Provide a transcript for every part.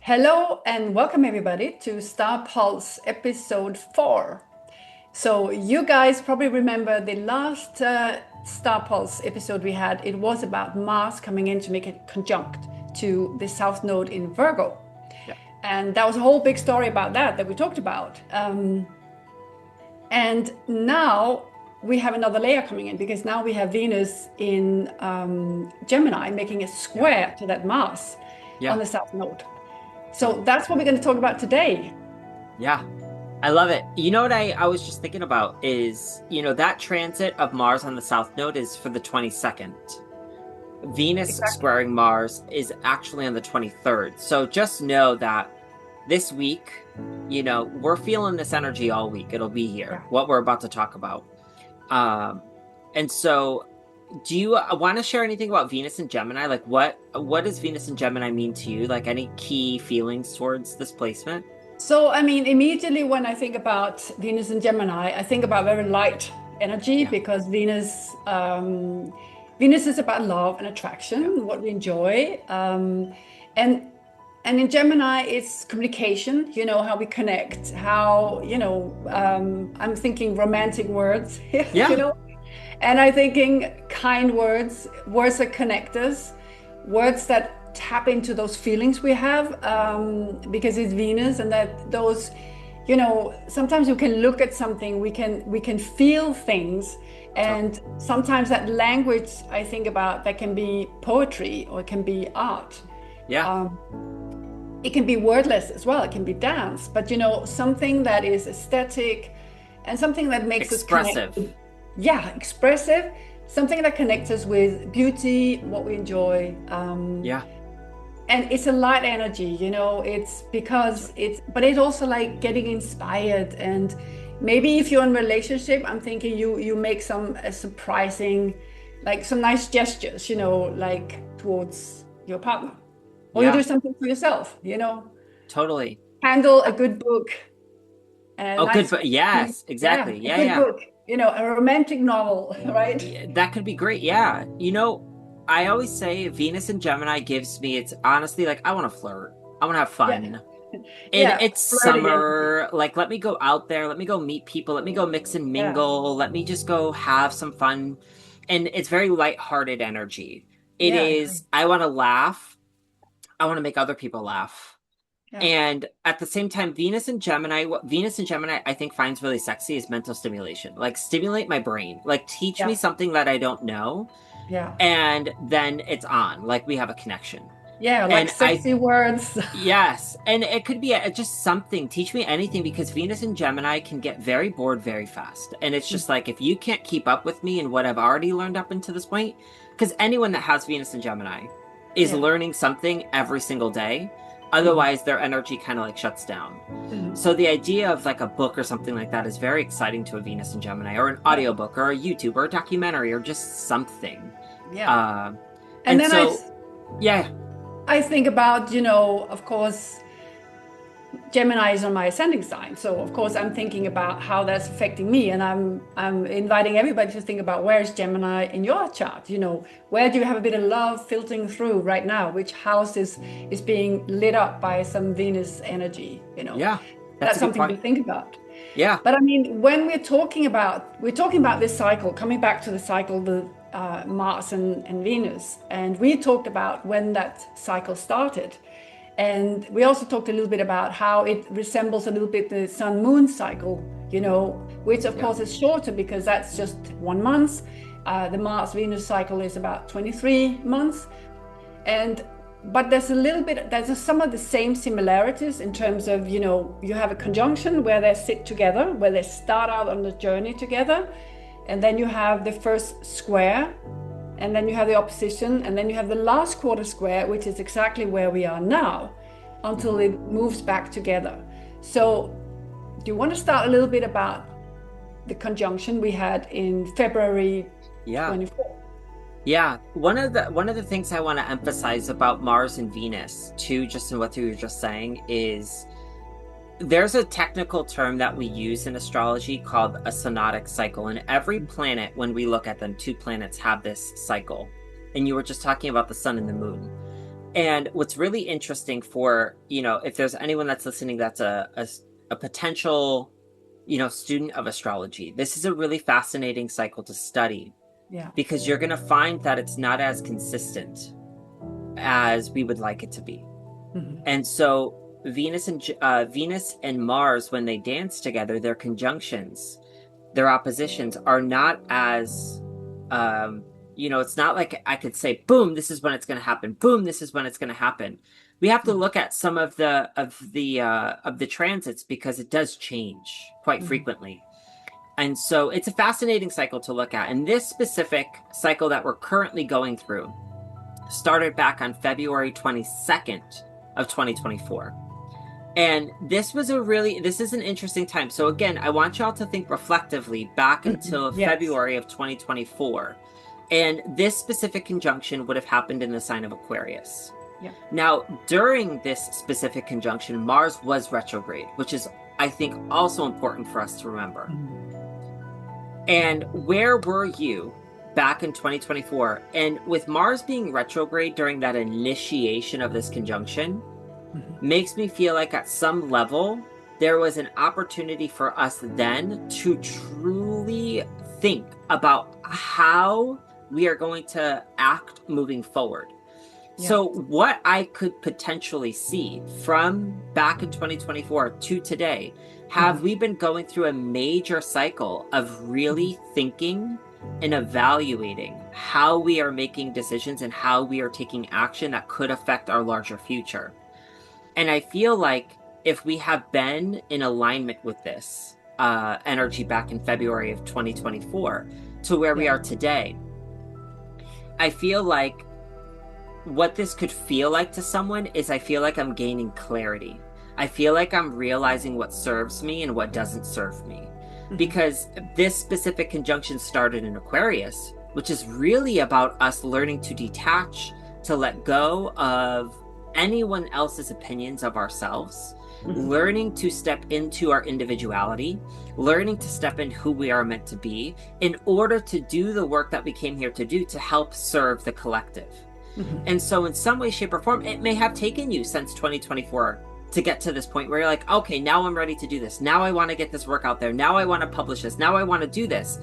Hello and welcome everybody to Star Pulse episode 4. So you guys probably remember the last Star Pulse episode we had. It was about Mars coming in to make a conjunct to the South Node in Virgo. Yeah. And that was a whole big story about that we talked about. And now we have another layer coming in because now we have Venus in Gemini making a square to that Mars on Yeah. the South Node. So that's what we're going to talk about today. Yeah. I love it. You know what I was just thinking about is, that transit of Mars on the South Node is for the 22nd. Venus Exactly. squaring Mars is actually on the 23rd. So just know that this week, we're feeling this energy all week. It'll be here, what we're about to talk about. And so do you want to share anything about Venus and Gemini? Like what does Venus and Gemini mean to you? Like any key feelings towards this placement? So, I mean, immediately when I think about Venus and Gemini, I think about very light energy Yeah. because Venus is about love and Yeah. attraction, what we enjoy. And in Gemini, it's communication, how we connect, how, I'm thinking romantic words, Yeah. and I'm thinking kind words, words that connect us, words that tap into those feelings we have, because it's Venus, and that those, sometimes we can look at something, we can feel things, and sometimes that language I think about that can be poetry or it can be art. Yeah. It can be wordless as well. It can be dance, but something that is aesthetic and something that makes us Expressive. connect. Yeah, expressive, something that connects us with beauty, what we enjoy. Yeah. And it's a light energy, it's because but it's also like getting inspired. And maybe if you're in a relationship, I'm thinking you make some surprising, like some nice gestures, like towards your partner. Or you Yeah. do something for yourself, Totally. handle a good book, a Oh, good. nice, But yes, yeah, exactly. a Yeah. good Yeah. book, a romantic novel, right? Yeah, that could be great. Yeah. I always say Venus and Gemini gives me, it's honestly like, I want to flirt. I want to have Yeah, fun. And yeah, it's flirty energy. summer. Like, let me go out there. Let me go meet people. Let me go mix and Yeah, mingle. Let me just go have some fun. And it's very lighthearted energy. It yeah, I agree. is, I want to laugh. I want to make other people laugh. Yeah, And at the same time, what Venus and Gemini, I think finds really sexy is mental stimulation. Like, stimulate my brain. Like, teach me yeah, something that I don't know. yeah, And then it's on. Like, we have a connection. yeah, like And I sexy words. Yes, and it could be just something. Teach me anything because Venus and Gemini can get very bored very fast. And it's just like if you can't keep up with me and what I've already learned up until this point, because anyone that has Venus and Gemini is Yeah. learning something every single day. Mhm. Otherwise, their energy kind of like shuts down. Mhm. So the idea of like a book or something like that is very exciting to a Venus and Gemini, or an Yeah, audiobook, or a YouTube, or a documentary, or just something. yeah. Uh, And and then so, yeah, I think about, of course, Gemini is on my ascending sign. So of course I'm thinking about how that's affecting me. And I'm inviting everybody to think about where is Gemini in your chart? Where do you have a bit of love filtering through right now? Which house is being lit up by some Venus energy? yeah, that's That's a good something to point. think about. Yeah. But I mean, when we're talking about this cycle, coming back to the cycle with Mars and Venus, and we talked about when that cycle started. And we also talked a little bit about how it resembles a little bit the sun moon cycle, which of Yeah. course is shorter because that's just 1 month. The Mars Venus cycle is about 23 months. But there's some of the same similarities in terms of, you have a conjunction where they sit together, where they start out on the journey together. And then you have the first square, and then you have the opposition, and then you have the last quarter square, which is exactly where we are now, until it moves back together. So do you want to start a little bit about the conjunction we had in February Yeah. 24? Yeah. One of the things I want to emphasize about Mars and Venus, too, just in what you were just saying, is there's a technical term that we use in astrology called a sonotic cycle. And every planet, when we look at them, two planets have this cycle. And you were just talking about the sun and the moon. And what's really interesting for, if there's anyone that's listening that's a potential, student of astrology, this is a really fascinating cycle to study. Yeah. Because you're going to find that it's not as consistent as we would like it to be. Mm-hmm. And so Venus and Mars, when they dance together, their conjunctions, their oppositions are not as, it's not like I could say, boom, this is when it's going to happen. Boom, this is when it's going to happen. We have to look at some of the transits, because it does change quite frequently. And so it's a fascinating cycle to look at. And this specific cycle that we're currently going through started back on February 22nd of 2024. And this is an interesting time. So again, I want y'all to think reflectively back until February of 2024. And this specific conjunction would have happened in the sign of Aquarius. Yeah. Now, during this specific conjunction, Mars was retrograde, which is, I think, also important for us to remember. And where were you back in 2024? And with Mars being retrograde during that initiation of this conjunction, makes me feel like at some level, there was an opportunity for us then to truly think about how we are going to act moving forward. Yeah. So what I could potentially see from back in 2024 to today, have we been going through a major cycle of really thinking and evaluating how we are making decisions and how we are taking action that could affect our larger future. And I feel like if we have been in alignment with this energy back in February of 2024 to where we are today, I feel like what this could feel like to someone is I feel like I'm gaining clarity. I feel like I'm realizing what serves me and what doesn't serve me. Because this specific conjunction started in Aquarius, which is really about us learning to detach, to let go of anyone else's opinions of ourselves, learning to step into our individuality, learning to step in who we are meant to be in order to do the work that we came here to do to help serve the collective. And so in some way, shape, or form, it may have taken you since 2024 to get to this point where you're like, okay, now I'm ready to do this. Now I want to get this work out there. Now I want to publish this. Now I want to do this.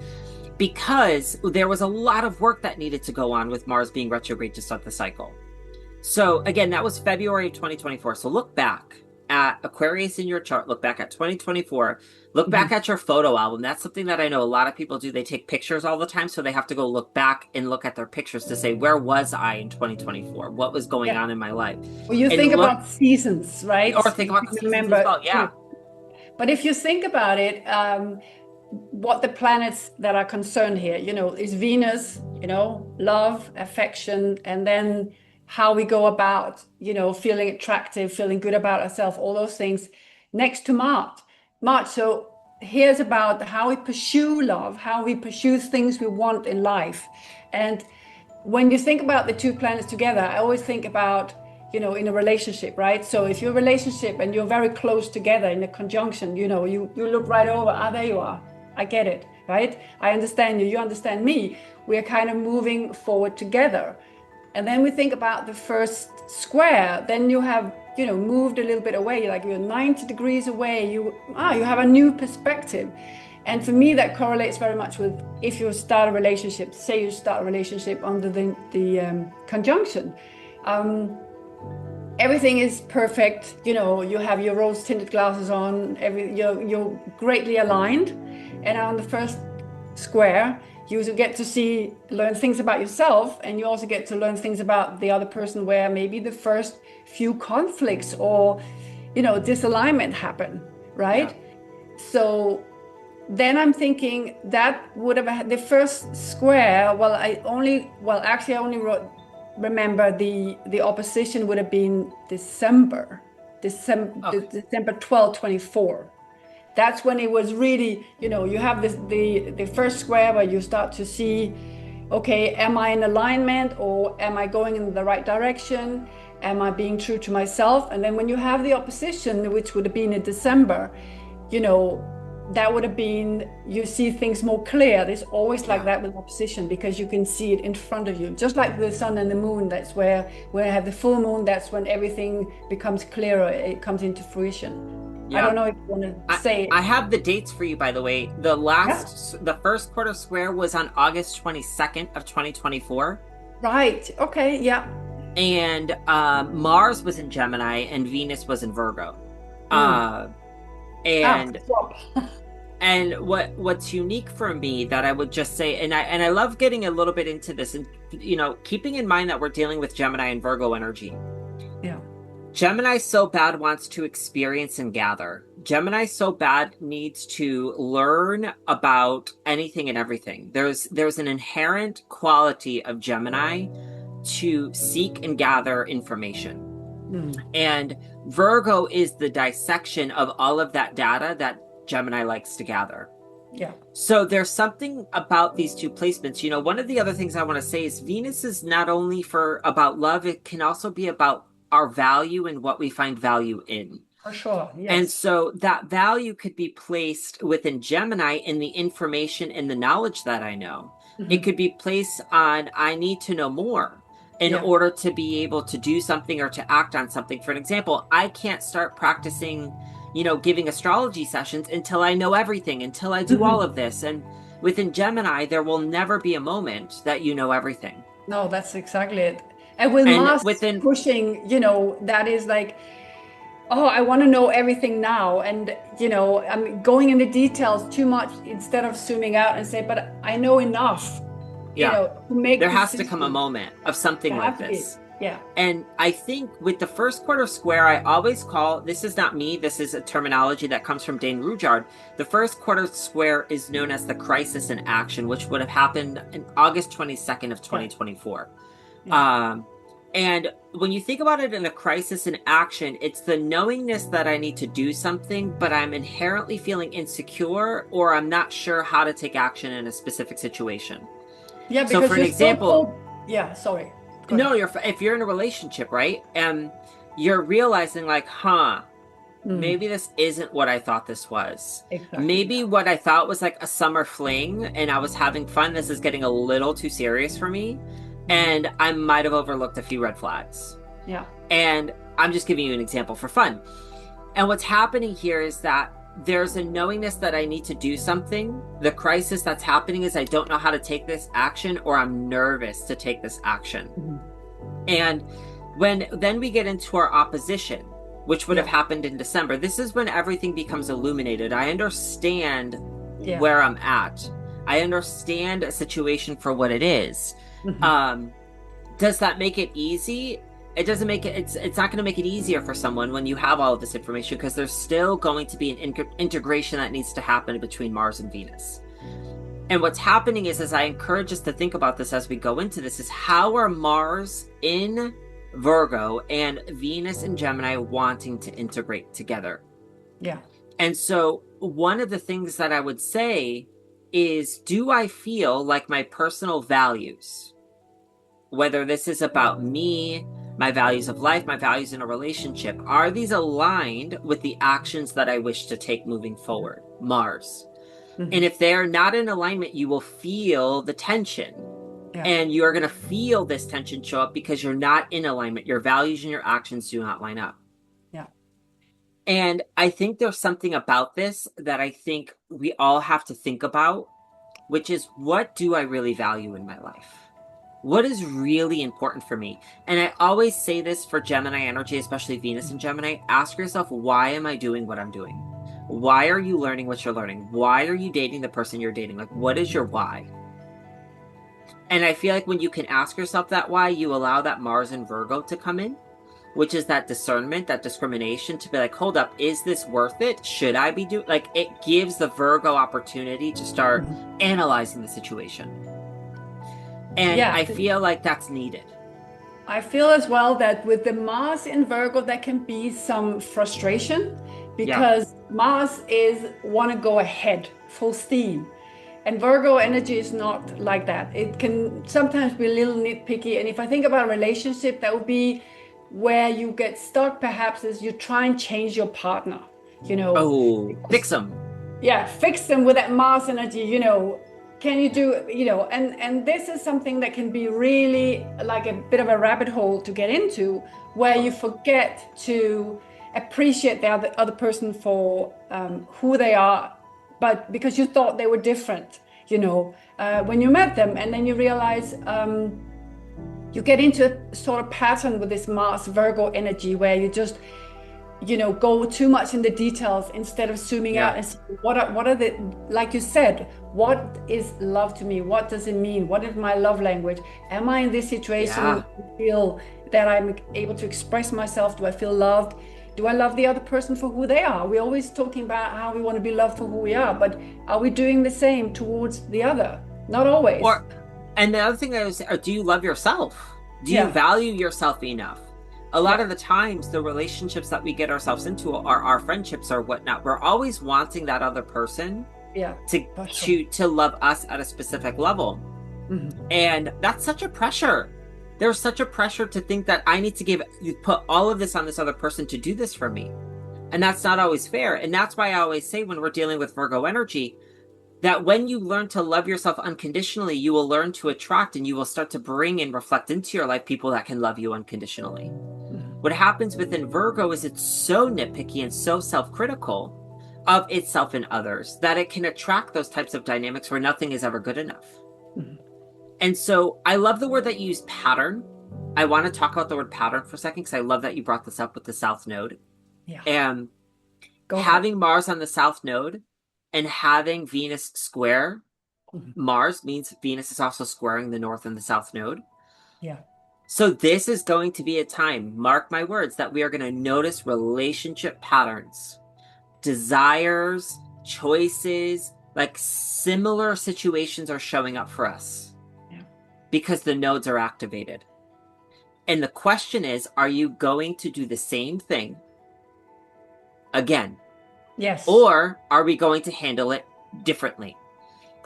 Because there was a lot of work that needed to go on with Mars being retrograde to start the cycle. So again, that was February of 2024. So look back at Aquarius in your chart, look back at 2024, look back at your photo album. That's something that I know a lot of people do. They take pictures all the time. So they have to go look back and look at their pictures to say, where was I in 2024? What was going on in my life? Well, you think about seasons, right? Or think about the seasons as well, yeah. But if you think about it, what the planets that are concerned here, is Venus, love, affection, and then how we go about, feeling attractive, feeling good about ourselves, all those things next to Mars. So here's about how we pursue love, how we pursue things we want in life. And when you think about the two planets together, I always think about, in a relationship, right? So if you're a relationship and you're very close together in a conjunction, you look right over, there you are. I get it, right? I understand you, you understand me. We are kind of moving forward together. And then we think about the first square, then you have, moved a little bit away, like you're 90 degrees away, you have a new perspective. And for me, that correlates very much with if you start a relationship, say you start a relationship under the conjunction. Everything is perfect, you have your rose tinted glasses on, you're greatly aligned. And on the first square, you get to learn things about yourself, and you also get to learn things about the other person where maybe the first few conflicts or, disalignment happen, right? Yeah. So then I'm thinking that would have had the first square. I only remember the opposition would have been December 12, 24. That's when it was really, you have the first square where you start to see, okay, am I in alignment or am I going in the right direction? Am I being true to myself? And then when you have the opposition, which would have been in December, that would have been, you see things more clear. There's always like that with opposition, because you can see it in front of you. Just like the sun and the moon, that's where I have the full moon, that's when everything becomes clearer, it comes into fruition. I don't know if you want to say it. I have the dates for you, by the way. The first quarter square was on August 22nd of 2024. Right. Okay. Yeah. And Mars was in Gemini and Venus was in Virgo. And what's unique for me that I would just say, and I love getting a little bit into this, and keeping in mind that we're dealing with Gemini and Virgo energy. Yeah. Gemini so bad wants to experience and gather. Gemini so bad needs to learn about anything and everything. There's an inherent quality of Gemini to seek and gather information. And Virgo is the dissection of all of that data that Gemini likes to gather. Yeah. So there's something about these two placements. One of the other things I want to say is Venus is not only about love, it can also be about our value and what we find value in. For sure. Yes. And so that value could be placed within Gemini in the information and the knowledge that I know. It could be placed on, I need to know more in order to be able to do something or to act on something. For an example, I can't start practicing, giving astrology sessions until I know everything, until I do all of this. And within Gemini, there will never be a moment that you know everything. No, that's exactly it. And with Mars pushing, that is like, oh, I want to know everything now. And, I'm going into details too much instead of zooming out and say, but I know enough. To make there has to come a moment of something like this. Yeah. And I think with the first quarter square, I always call, this is not me, this is a terminology that comes from Dane Rujard. The first quarter square is known as the crisis in action, which would have happened in August 22nd of 2024. And when you think about it in a crisis in action, it's the knowingness that I need to do something, but I'm inherently feeling insecure, or I'm not sure how to take action in a specific situation. Yeah, because so for an example, sorry. No, if you're in a relationship, right? And you're realizing like, maybe this isn't what I thought this was. Exactly. Maybe what I thought was like a summer fling and I was having fun. This is getting a little too serious for me. And I might have overlooked a few red flags. Yeah. And I'm just giving you an example for fun. And what's happening here is that there's a knowingness that I need to do something. The crisis that's happening is I don't know how to take this action, or I'm nervous to take this action. And then we get into our opposition, which would have happened in December. This is when everything becomes illuminated. I understand where I'm at. I understand a situation for what it is. Does that make it easy? It doesn't make it, it's not going to make it easier for someone when you have all of this information, because there's still going to be an integration that needs to happen between Mars and Venus. And what's happening is, as I encourage us to think about this as we go into this, is how are Mars in Virgo and Venus in Gemini wanting to integrate together? Yeah. And so one of the things that I would say is, do I feel like my personal values, whether this is about me, my values of life, my values in a relationship, are these aligned with the actions that I wish to take moving forward? Mars. And if they're not in alignment, you will feel the tension. And you're going to feel this tension show up because you're not in alignment. Your values and your actions do not line up. Yeah. And I think there's something about this that I think we all have to think about, which is, what do I really value in my life? What is really important for me? And I always say this for Gemini energy, especially Venus and Gemini. Ask yourself, why am I doing what I'm doing? Why are you learning what you're learning? Why are you dating the person you're dating? Like, what is your why? And I feel like when you can ask yourself that why, you allow that Mars and Virgo to come in, which is that discernment, that discrimination, to be like, hold up, is this worth it? Should I be doing, like, it gives the Virgo opportunity to start analyzing the situation. And I feel like that's needed. I feel as well that with the Mars in Virgo, there can be some frustration, because Mars is want to go ahead, full steam. And Virgo energy is not like that. It can sometimes be a little nitpicky. And if I think about a relationship, that would be where you get stuck, perhaps, is you try and change your partner, Oh, fix them. fix them with that Mars energy, can you do, and this is something that can be really like a bit of a rabbit hole to get into, where you forget to appreciate the other person for who they are, but because you thought they were different, when you met them, and then you realize you get into a sort of pattern with this Mars Virgo energy where you just go too much in the details instead of zooming out and see what are the, like you said, what is love to me? What does it mean? What is my love language? Am I in this situation to feel that I'm able to express myself? Do I feel loved? Do I love the other person for who they are? We're always talking about how we want to be loved for who we are, but are we doing the same towards the other? Not always. And the other thing is, do you love yourself? Do you value yourself enough? A lot of the times, the relationships that we get ourselves into are our friendships or whatnot. We're always wanting that other person to love us at a specific level. Mm-hmm. And that's such a pressure. There's such a pressure to think that I need to put all of this on this other person to do this for me. And that's not always fair. And that's why I always say when we're dealing with Virgo energy, that when you learn to love yourself unconditionally, you will learn to attract and you will start to bring and reflect into your life people that can love you unconditionally. Mm-hmm. What happens within Virgo is it's so nitpicky and so self-critical of itself and others that it can attract those types of dynamics where nothing is ever good enough. Mm-hmm. And so I love the word that you use, pattern. I want to talk about the word pattern for a second because I love that you brought this up with the South Node. Yeah. And having Mars on the South Node and having Venus square Mars means Venus is also squaring the North and the South Node. Yeah. So this is going to be a time, mark my words, that we are going to notice relationship patterns, desires, choices, like similar situations are showing up for us because the nodes are activated. And the question is, are you going to do the same thing again? Yes. Or are we going to handle it differently?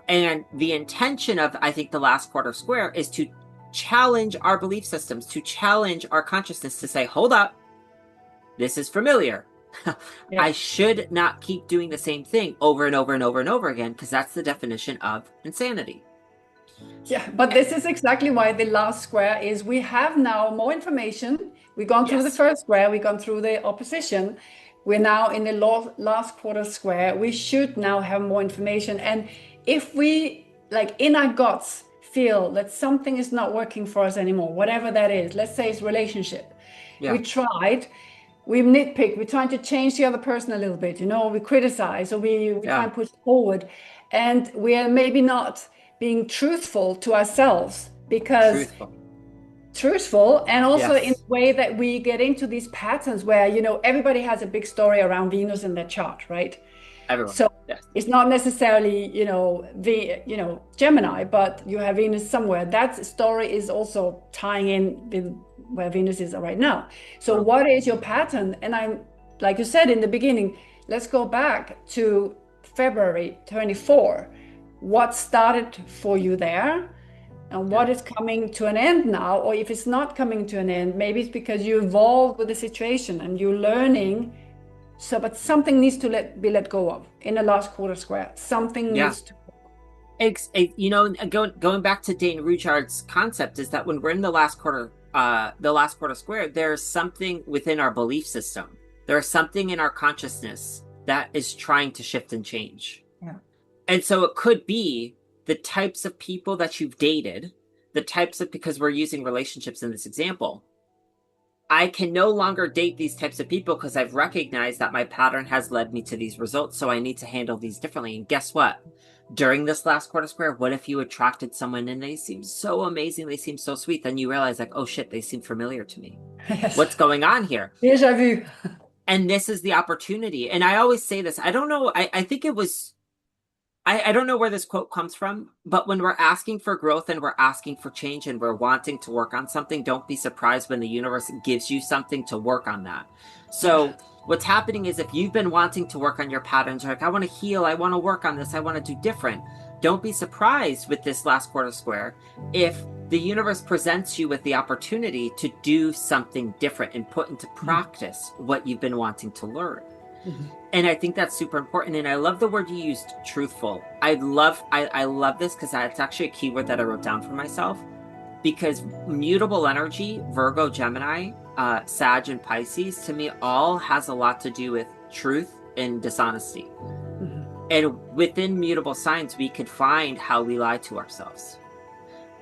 And the intention of, I think, the last quarter square is to challenge our belief systems, to challenge our consciousness to say, hold up, this is familiar. I should not keep doing the same thing over and over and over and over again, because that's the definition of insanity. Yeah, but this is exactly why the last square is we have now more information. We've gone through the first square, we've gone through the opposition. We're now in the last quarter square. We should now have more information. And if we, like in our guts, feel that something is not working for us anymore, whatever that is, let's say it's relationship. Yeah. We tried, we nitpick, we're trying to change the other person a little bit, we criticize, or we try and push forward. And we are maybe not being truthful to ourselves because... Truthful and also in a way that we get into these patterns where everybody has a big story around Venus in their chart, right? Everyone. So it's not necessarily Gemini, but you have Venus somewhere. That story is also tying in with where Venus is right now. So what is your pattern? And I'm, like you said in the beginning, let's go back to February 24. What started for you there? And what is coming to an end now, or if it's not coming to an end, maybe it's because you evolved with the situation and you're learning. So, but something needs to be let go of in the last quarter square. Something needs to. Going back to Dane Ruchard's concept is that when we're in the last quarter square, there's something within our belief system. There's something in our consciousness that is trying to shift and change. Yeah. And so it could be the types of people that you've dated, because we're using relationships in this example, I can no longer date these types of people because I've recognized that my pattern has led me to these results. So I need to handle these differently. And guess what? During this last quarter square, what if you attracted someone and they seem so amazing, they seem so sweet, then you realize like, oh shit, they seem familiar to me. Yes. What's going on here? Déjà vu. And this is the opportunity. And I always say this, I don't know, I think it was, I don't know where this quote comes from, but when we're asking for growth and we're asking for change and we're wanting to work on something, don't be surprised when the universe gives you something to work on that. So what's happening is if you've been wanting to work on your patterns, like I want to heal, I want to work on this, I want to do different. Don't be surprised with this last quarter square if the universe presents you with the opportunity to do something different and put into practice what you've been wanting to learn. And I think that's super important. And I love the word you used, truthful. I love this because it's actually a keyword that I wrote down for myself. Because mutable energy, Virgo, Gemini, Sag, and Pisces, to me, all has a lot to do with truth and dishonesty. And within mutable signs, we could find how we lie to ourselves.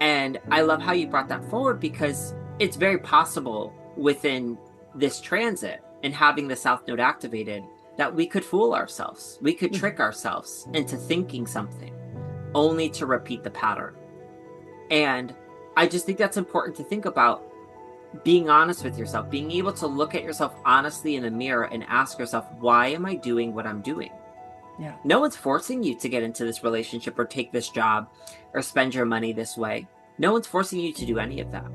And I love how you brought that forward, because it's very possible within this transit and having the South Node activated that we could fool ourselves. We could trick ourselves into thinking something only to repeat the pattern. And I just think that's important to think about, being honest with yourself, being able to look at yourself honestly in the mirror and ask yourself, why am I doing what I'm doing? Yeah. No one's forcing you to get into this relationship or take this job or spend your money this way. No one's forcing you to do any of that.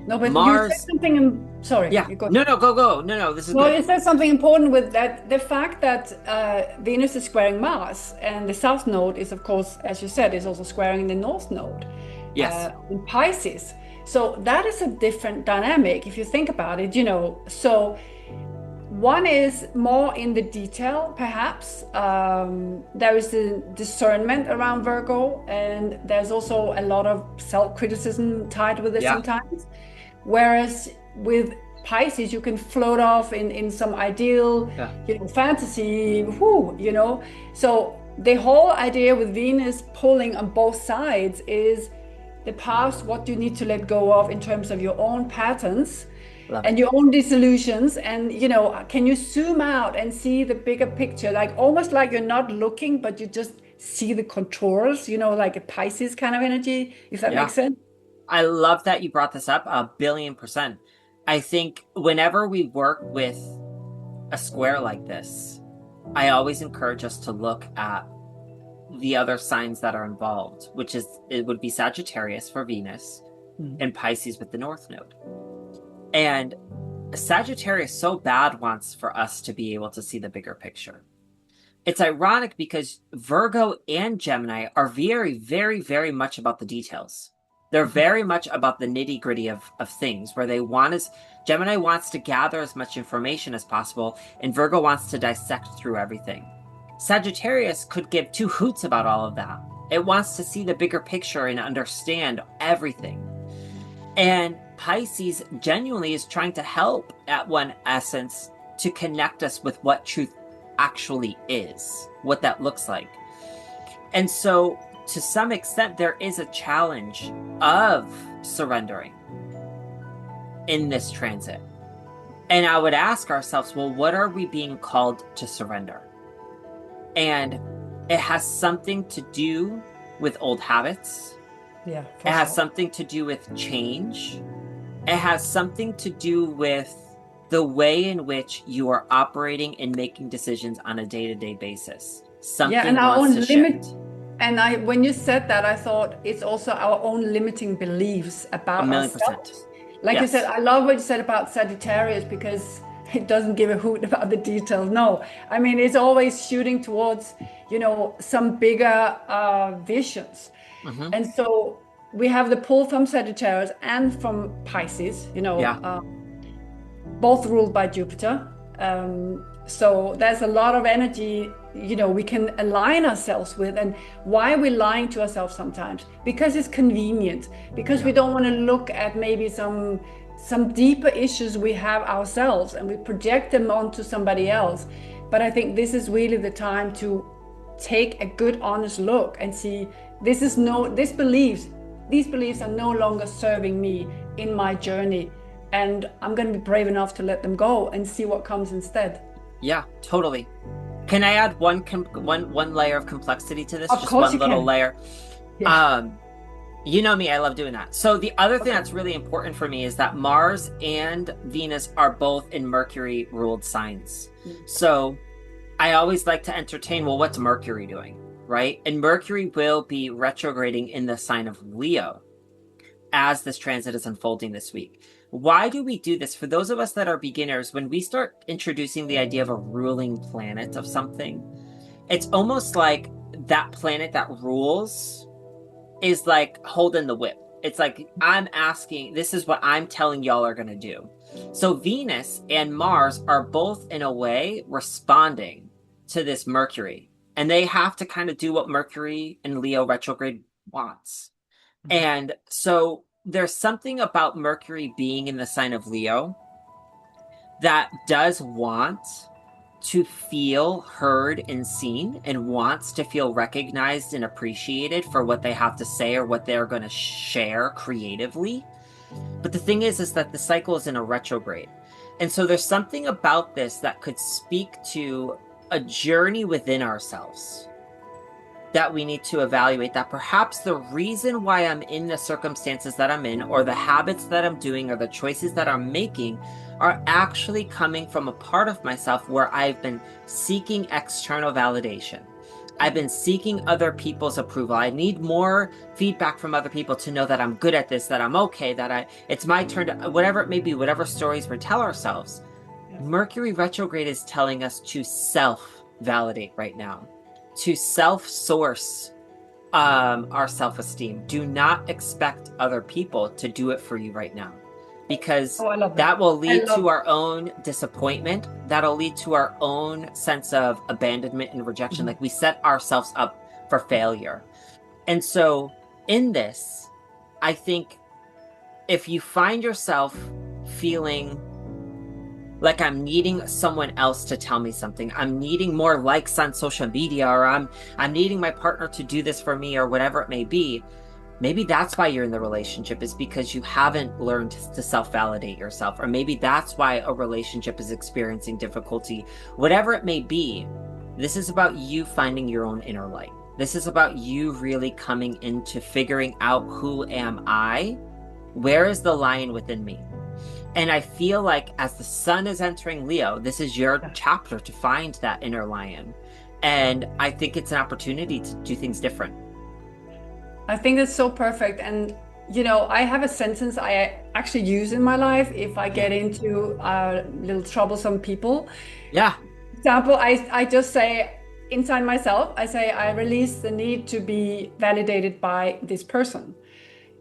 No, but Mars, you said something. Sorry. Yeah. Go. No, this is well, good. is there something important with that? The fact that Venus is squaring Mars, and the South Node is, of course, as you said, is also squaring the North Node. Yes. In Pisces. So that is a different dynamic if you think about it, So one is more in the detail, perhaps. There is the discernment around Virgo, and there's also a lot of self-criticism tied with it sometimes. Whereas with Pisces, you can float off in some ideal, fantasy, So the whole idea with Venus pulling on both sides is the past, what you need to let go of in terms of your own patterns and your own disillusions. And, can you zoom out and see the bigger picture? Like almost like you're not looking, but you just see the contours, like a Pisces kind of energy, if that makes sense. I love that you brought this up 1,000,000,000%. I think whenever we work with a square like this, I always encourage us to look at the other signs that are involved, it would be Sagittarius for Venus and Pisces with the North Node. And Sagittarius so bad wants for us to be able to see the bigger picture. It's ironic because Virgo and Gemini are very, very, very much about the details. They're very much about the nitty-gritty of things, where Gemini wants to gather as much information as possible, and Virgo wants to dissect through everything. Sagittarius could give two hoots about all of that. It wants to see the bigger picture and understand everything. And Pisces genuinely is trying to help, at one essence, to connect us with what truth actually is, what that looks like. And so, to some extent, there is a challenge of surrendering in this transit. And I would ask ourselves, well, what are we being called to surrender? And it has something to do with old habits. Yeah. It has something to do with change. It has something to do with the way in which you are operating and making decisions on a day-to-day basis. Something and our wants own to limit. shift. And when you said that, I thought it's also our own limiting beliefs about 1,000,000%. ourselves. Like you said, I love what you said about Sagittarius, because it doesn't give a hoot about the details. No, I mean, it's always shooting towards, some bigger visions. And so we have the pull from Sagittarius and from Pisces, both ruled by Jupiter. So there's a lot of energy, we can align ourselves with. And why are we lying to ourselves sometimes? Because it's convenient, because we don't want to look at maybe some deeper issues we have ourselves, and we project them onto somebody else. But I think this is really the time to take a good, honest look and see, these beliefs are no longer serving me in my journey. And I'm going to be brave enough to let them go and see what comes instead. Yeah, totally. Can I add one layer of complexity to this? Of Just course one little layer. Yeah. You know me, I love doing that. So the other thing that's really important for me is that Mars and Venus are both in Mercury ruled signs. So I always like to entertain, well, what's Mercury doing, right? And Mercury will be retrograding in the sign of Leo as this transit is unfolding this week. Why do we do this? For those of us that are beginners, when we start introducing the idea of a ruling planet of something, it's almost like that planet that rules is like holding the whip. It's like, I'm asking, this is what I'm telling y'all are going to do. So Venus and Mars are both in a way responding to this Mercury, and they have to kind of do what Mercury in Leo retrograde wants. And so there's something about Mercury being in the sign of Leo that does want to feel heard and seen, and wants to feel recognized and appreciated for what they have to say or what they're going to share creatively. But the thing is that the cycle is in a retrograde. And so there's something about this that could speak to a journey within ourselves that we need to evaluate, that perhaps the reason why I'm in the circumstances that I'm in, or the habits that I'm doing, or the choices that I'm making, are actually coming from a part of myself where I've been seeking external validation. I've been seeking other people's approval. I need more feedback from other people to know that I'm good at this, that I'm okay, that it's my turn to, whatever it may be, whatever stories we tell ourselves. Yes. Mercury retrograde is telling us to self-validate right now, to self-source our self-esteem. Do not expect other people to do it for you right now, because that will lead to our own disappointment. That'll lead to our own sense of abandonment and rejection. Like, we set ourselves up for failure. And so in this, I think if you find yourself feeling like I'm needing someone else to tell me something, I'm needing more likes on social media, or I'm needing my partner to do this for me, or whatever it may be, maybe that's why you're in the relationship, is because you haven't learned to self-validate yourself. Or maybe that's why a relationship is experiencing difficulty. Whatever it may be, this is about you finding your own inner light. This is about you really coming into figuring out, who am I? Where is the lion within me? And I feel like as the sun is entering Leo, this is your chapter to find that inner lion. And I think it's an opportunity to do things different. I think that's so perfect. And, you know, I have a sentence I actually use in my life if I get into little troublesome people. Yeah. For example, I just say inside myself, I say, I release the need to be validated by this person.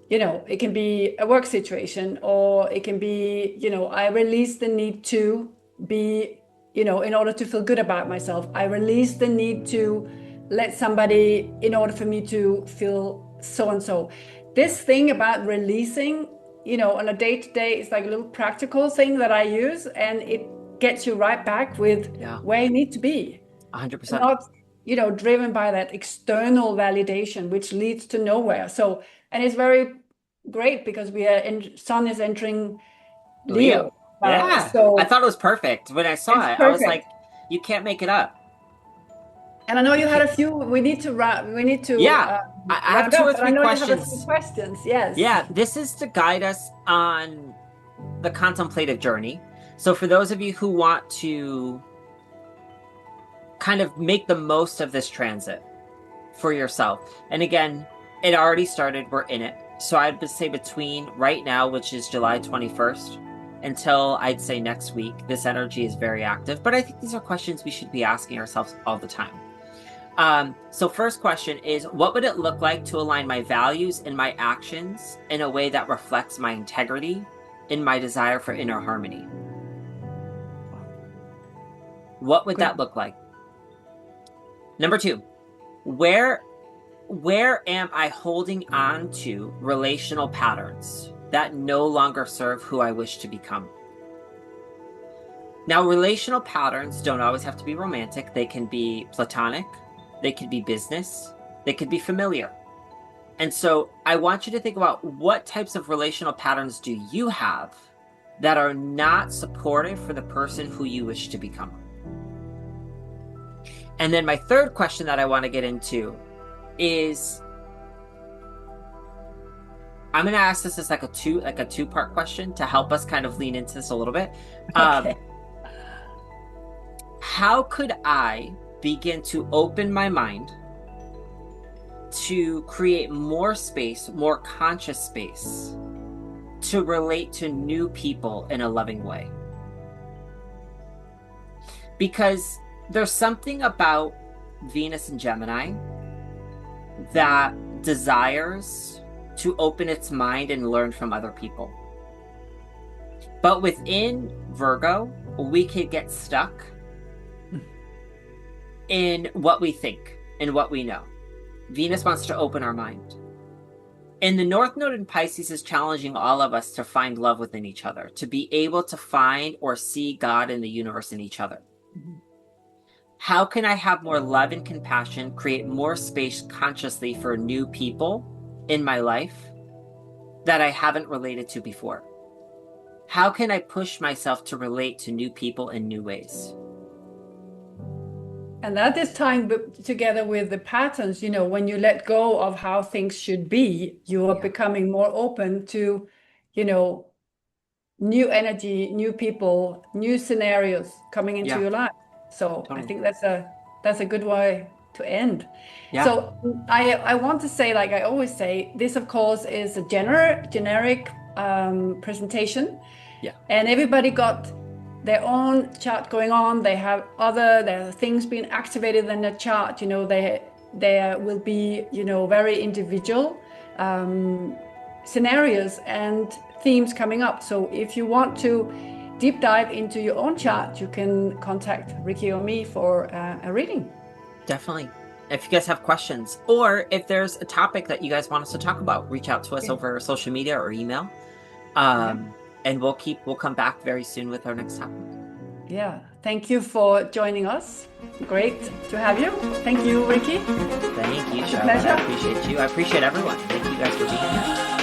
You know, it can be a work situation, or it can be, you know, I release the need to be, you know, in order to feel good about myself. I release the need to let somebody in order for me to feel so and so. This thing about releasing, you know, on a day-to-day, it's like a little practical thing that I use, and it gets you right back with where you need to be. 100%. Not, you know, driven by that external validation, which leads to nowhere. So, and it's very great because sun is entering Leo. Yeah. So I thought it was perfect. When I saw it, perfect. I was like, you can't make it up. And I know you had a few. We need to. Yeah, I have 2 or 3 questions. You have a few questions. Yes. Yeah, this is to guide us on the contemplative journey. So for those of you who want to kind of make the most of this transit for yourself, and again, it already started. We're in it. So I'd say between right now, which is July 21st, until I'd say next week, this energy is very active. But I think these are questions we should be asking ourselves all the time. So first question is, what would it look like to align my values and my actions in a way that reflects my integrity and my desire for inner harmony? What would that look like? Number 2, where am I holding on to relational patterns that no longer serve who I wish to become? Now, relational patterns don't always have to be romantic. They can be platonic. They could be business. They could be familiar. And so I want you to think about, what types of relational patterns do you have that are not supportive for the person who you wish to become? And then my third question that I want to get into is, I'm going to ask this as like a two-part question to help us kind of lean into this a little bit. Okay. How could I begin to open my mind to create more space, more conscious space, to relate to new people in a loving way? Because there's something about Venus and Gemini that desires to open its mind and learn from other people. But within Virgo, we could get stuck in what we think and what we know. Venus wants to open our mind. And the North Node in Pisces is challenging all of us to find love within each other, to be able to find or see God in the universe in each other. How can I have more love and compassion, create more space consciously for new people in my life that I haven't related to before? How can I push myself to relate to new people in new ways? And that is tying together with the patterns, you know, when you let go of how things should be, you are becoming more open to, you know, new energy, new people, new scenarios coming into your life. So I think that's a good way to end. So I want to say, like I always say, this of course is a generic presentation. And everybody got their own chart going on. There are things being activated in the chart. You know, there will be, you know, very individual scenarios and themes coming up. So if you want to deep dive into your own chart, you can contact Ricky or me for a reading. Definitely. If you guys have questions, or if there's a topic that you guys want us to talk about, reach out to us over social media or email. And we'll come back very soon with our next topic. Yeah. Thank you for joining us. Great to have you. Thank you, Ricky. Thank you, Charlotte. I appreciate you. I appreciate everyone. Thank you guys for being here.